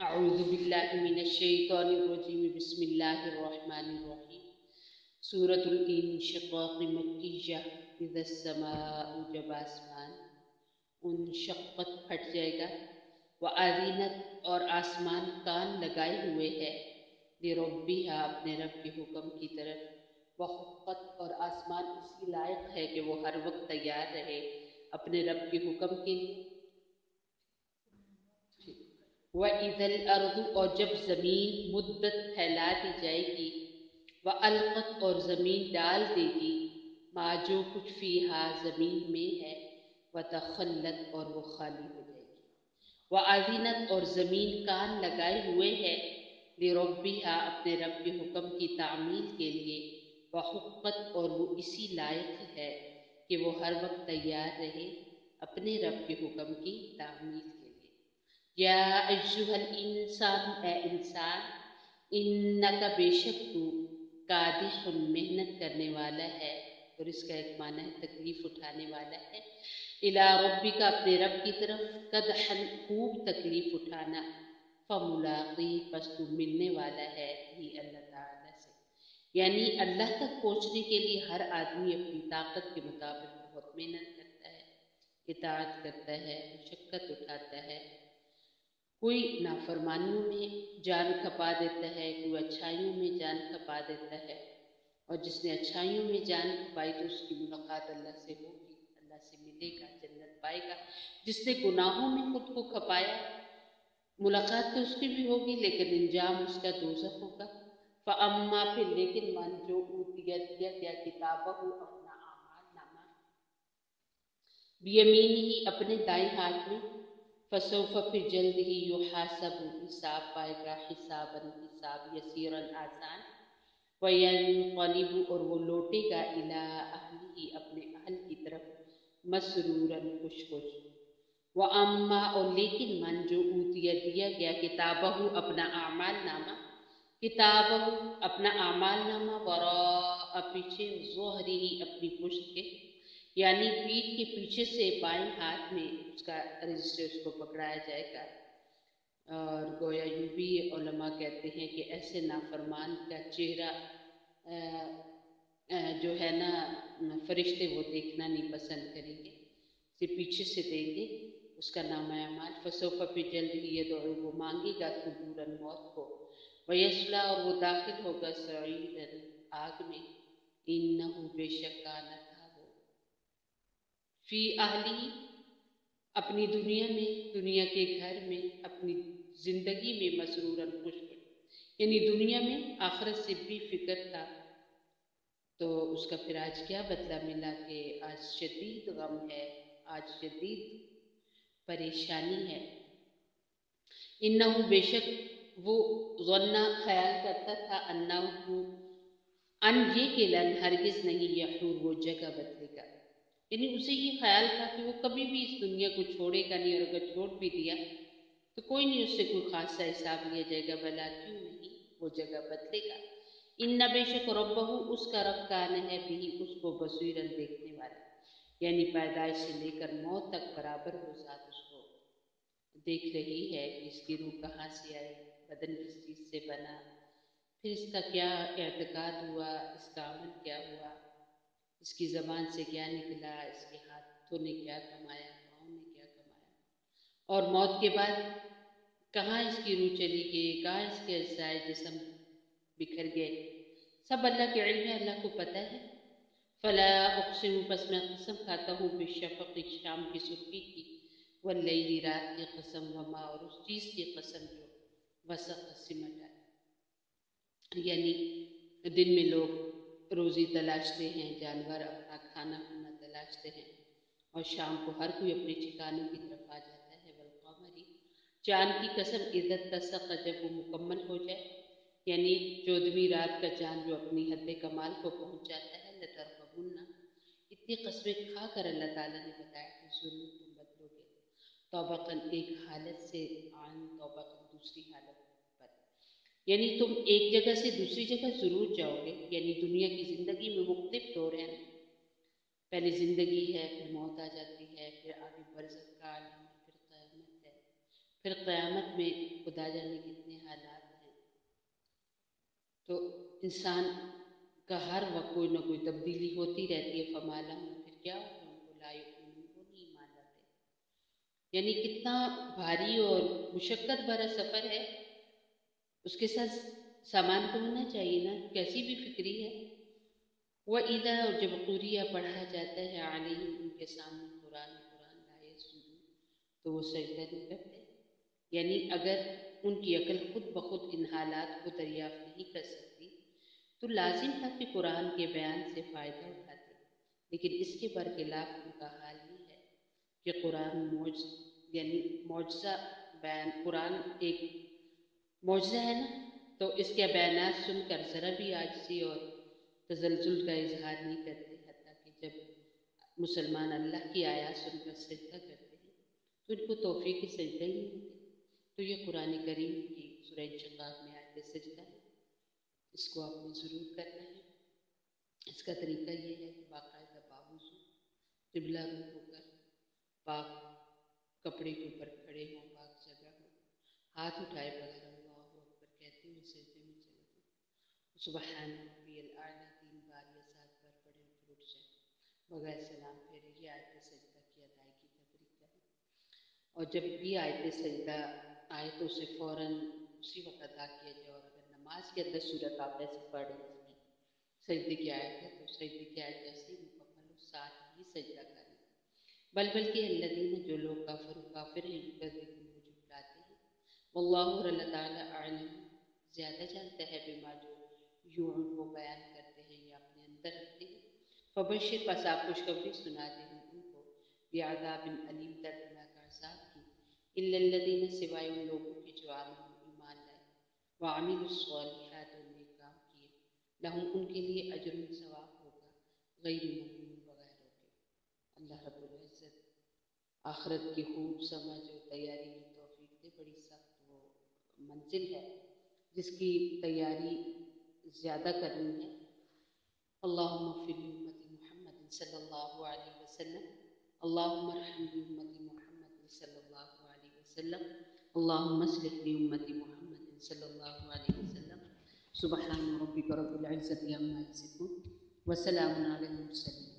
اعوذ باللہ من الشیطان الرجیم بسم اللہ الرحمن الرحیم سورۃ الانشقاق مکیہ اذا السماء جب آسمان انشقت پھٹ جائے گا وآذینت اور آسمان کان لگائے ہوئے ہے لربہا اپنے رب کے حکم کی طرف وحقت اور آسمان اسی لائق ہے کہ وہ ہر وقت تیار رہے اپنے رب کے حکم کے لیے وَإِذَا الْأَرْضُ اور جب زمین مدت پھیلا دی جائے گی وَأَلْقَتْ اور زمین ڈال دے گی ما جو کچھ فیہا زمین میں ہے وَتَخَلَّتْ اور وہ خالی ہو جائے گی وَأَذِنَتْ اور زمین کان لگائے ہوئے ہے لربہا اپنے رب کے حکم کی تعمیل کے لیے وحقت اور وہ اسی لائق ہے کہ وہ ہر وقت تیار رہے اپنے رب کے حکم کی تعمیل کے لیے یا ایہا الانسان اے انسان انکا بے شک تو کادح محنت کرنے والا ہے اور اس کا ایک معنی ہے تکلیف اٹھانے والا ہے الی ربک اپنے رب کی طرف قدحن خوب تکلیف اٹھانا فملاقی پس تو ملنے والا ہے بھی اللہ تعالی سے یعنی اللہ تک پہنچنے کے لیے ہر آدمی اپنی طاقت کے مطابق بہت محنت کرتا ہے اطاعت کرتا ہے مشقت اٹھاتا ہے کوئی نافرمانیوں میں جان کھپا دیتا ہے کوئی اچھائیوں میں جان کھپا دیتا ہے اور جس نے اچھائیوں میں جان کھپائی تو اس کی ملاقات اللہ سے ہوگی اللہ سے ملے گا جنت پائے گا جس نے گناہوں میں خود کو کھپایا ملاقات تو اس کی بھی ہوگی لیکن انجام اس کا دوزخ ہوگا فاما پھر لیکن من جو اوتیا دیا گیا کتابہ اپنا اعمال نامہ بیمینہ ہی اپنے دائیں ہاتھ میں فسوف پھر جلد ہی یحاسب حساب پائے گا حساب یسیرن آسان وینقلب اور وہ لوٹے گا الی اہلہ اپنے اہل کی طرف مسرورن خوش خوش واما اور لیکن من جو اوتیا دیا گیا کتابہ اپنا اعمال نامہ کتابہ اپنا اعمال نامہ وراء پیچھے ظہری اپنی پشت کے یعنی پیٹھ کے پیچھے سے بائیں ہاتھ میں اس کا رجسٹر اس کو پکڑایا جائے گا اور گویا یوں بھی علماء کہتے ہیں کہ ایسے نافرمان کا چہرہ جو ہے نا فرشتے وہ دیکھنا نہیں پسند کریں گے سے پیچھے سے دیں گے اس کا نام اعمال فسوف پہ جلد ہی یدعو وہ مانگے گا ثبورن موت کو ویسلا اور وہ داخل ہوگا سعیرن آگ میں انہو بے شک کانا تھا وہ فی اہلی اپنی دنیا میں دنیا کے گھر میں اپنی زندگی میں مسرورن خوش خوش یعنی دنیا میں آخرت سے بھی فکر تھا تو اس کا پھر آج کیا بدلہ ملا کہ آج شدید غم ہے آج شدید پریشانی ہے انہو بے شک وہ ظنہ خیال کرتا تھا انہو ان یہ کہ لن ہرگز نہیں یحور وہ جگہ بدلے گا یعنی اسے یہ خیال تھا کہ وہ کبھی بھی اس دنیا کو چھوڑے گا نہیں اور اگر چھوڑ بھی دیا تو کوئی نہیں اس سے کوئی خاصا حساب لیا جائے گا بلا کیوں نہیں وہ جگہ بدلے گا ان بے شک ربہ اس کا رب کان ہے بھی اس کو بصیرن دیکھنے والا یعنی پیدائش سے لے کر موت تک برابر وہ ذات اس کو دیکھ رہی ہے کہ اس کی روح کہاں سے آئی بدن کس چیز سے بنا پھر اس کا کیا اعتقاد ہوا اس کا عمل کیا ہوا اس کی زبان سے کیا نکلا اس کے ہاتھوں نے کیا کمایا پاؤں نے کیا کمایا اور موت کے بعد کہاں اس کی روح چلی گئی کہاں اس کے اجزائے جسم بکھر گئے سب اللہ کے علم ہے اللہ کو پتہ ہے فلا اقسم پس میں قسم کھاتا ہوں بالشفق شام کی سرخی کی واللیلی رات کی قسم وما اور اس چیز کی قسم جو وسق سمٹا یعنی دن میں لوگ روزی تلاشتے ہیں جانور اپنا کھانا پینا تلاشتے ہیں اور شام کو ہر کوئی اپنے ٹھکانوں کی طرف آ جاتا ہے والقمری چاند کی قسم عزت تسق جب وہ مکمل ہو جائے یعنی 14ویں رات کا چاند جو اپنی حد کمال کو پہنچ جاتا ہے لترکبن اتنی قسمیں کھا کر اللہ تعالیٰ نے بتایا کہ ضرور تم بدلو گے توبقن ایک حالت سے عن توبقن دوسری حالت پر یعنی تم ایک جگہ سے دوسری جگہ ضرور جاؤ گے یعنی دنیا کی زندگی میں مختلف دور ہیں نا پہلے زندگی ہے پھر موت آ جاتی ہے پھر آگے برزخ کا عالم ہے پھر قیامت ہے پھر قیامت میں خدا جانے کتنے حالات ہیں. تو انسان کا ہر وقت کوئی نہ کوئی تبدیلی ہوتی رہتی ہے. فما لہم، پھر کیا ہو گیا ان کو، لا یؤمنون، وہ نہیں ایمان لاتے. یعنی کتنا بھاری اور مشقت بھرا سفر ہے. اس کے ساتھ سامان تو ہونا چاہیے نا، کیسی بھی فکری ہے. وَإِذَا، اور جب قُرِئَ پڑھا جاتا ہے، علیہم ان کے سامنے، قرآن لا یسجدون، تو وہ سجدہ نہیں کرتے. یعنی اگر ان کی عقل خود بخود ان حالات کو دریافت نہیں کر سکتی تو لازم تھا کہ قرآن کے بیان سے فائدہ اٹھاتے. لیکن اس کے برخلاف ان کا حال یہ ہے کہ قرآن یعنی معجزہ بیان، قرآن ایک معجزہ ہے نا، تو اس کے بیانات سن کر ذرا بھی عاجزی اور تزلزل کا اظہار نہیں کرتے. حتیٰ کہ جب مسلمان اللہ کی آیات سن کر سجدہ کرتے ہیں تو ان کو توفیق سجدہ ہی نہیں ہوتے. تو یہ قرآن کریم کی سورہ انشقاق میں آیت سجدہ ہے. اس کو آپ نے ضرور کرنا ہے. اس کا طریقہ یہ ہے کہ باقاعدہ باوضو قبلہ رو ہو کر پاک کپڑے کے اوپر کھڑے ہوں، پاک جگہ ہو، ہاتھ اٹھائے بغیر اللہ اکبر کہتے ہوئے سجدے میں چلے جائیں. سبحان ربی الاعلیٰ 3 بار یا 7 بار پڑھیں اور پھر اٹھ جائیں بغیر سلام پھیرے. یہ آیت سجدہ کی ادائیگی کا طریقہ ہے. اور جب بھی آیت سجدہ آئے تو اسے فوراً اسی وقت ادا کیا جائے. اور اگر نماز کے اندر صورت آپ ایسی پڑھ رہے ہیں جس میں سجدے کی آیت ہے تو سجدے کی آیت جیسے ہی مکمل ہو ساتھ ہی سجدہ کر لیں. بلکہ الذین، جو لوگ کافر ہیں، یکذبون، وہ جھٹلاتے ہیں. واللہ، اور اللہ تعالیٰ، اعلم، زیادہ جانتا ہے، بما، جو یوعون، وہ بیان کرتے ہیں یا اپنے اندر رکھتے ہیں. فبشر، پس آپ خوشخبری سنا دے ہم ان کو، بعذاب علیم، دردناک عذاب کی. الا الذین، سوائے ان لوگوں کے جو آمنوا، ایمان لائے، وعملوا الصالحات، اور نیک کام کیے، لہم، ان کے لیے اجر، ثواب ہوگا، غیر ممنون، بغیر روکے. اللہ رب العزت آخرت کی خوب سمجھ اور تیاری کی توفیق دے. بڑی سخت وہ منزل ہے جس کی تیاری زیادہ کرنی ہے. اللہم اغفر لامت محمد صلی اللہ علیہ وسلم. اللہم ارحم لامت محمد صلی اللہ علیہ وسلم. اللہم اصلح لامت محمد صلی اللہ علیہ وسلم. سبحان ربک رب العزت عما یصفون وسلام علی المرسلین.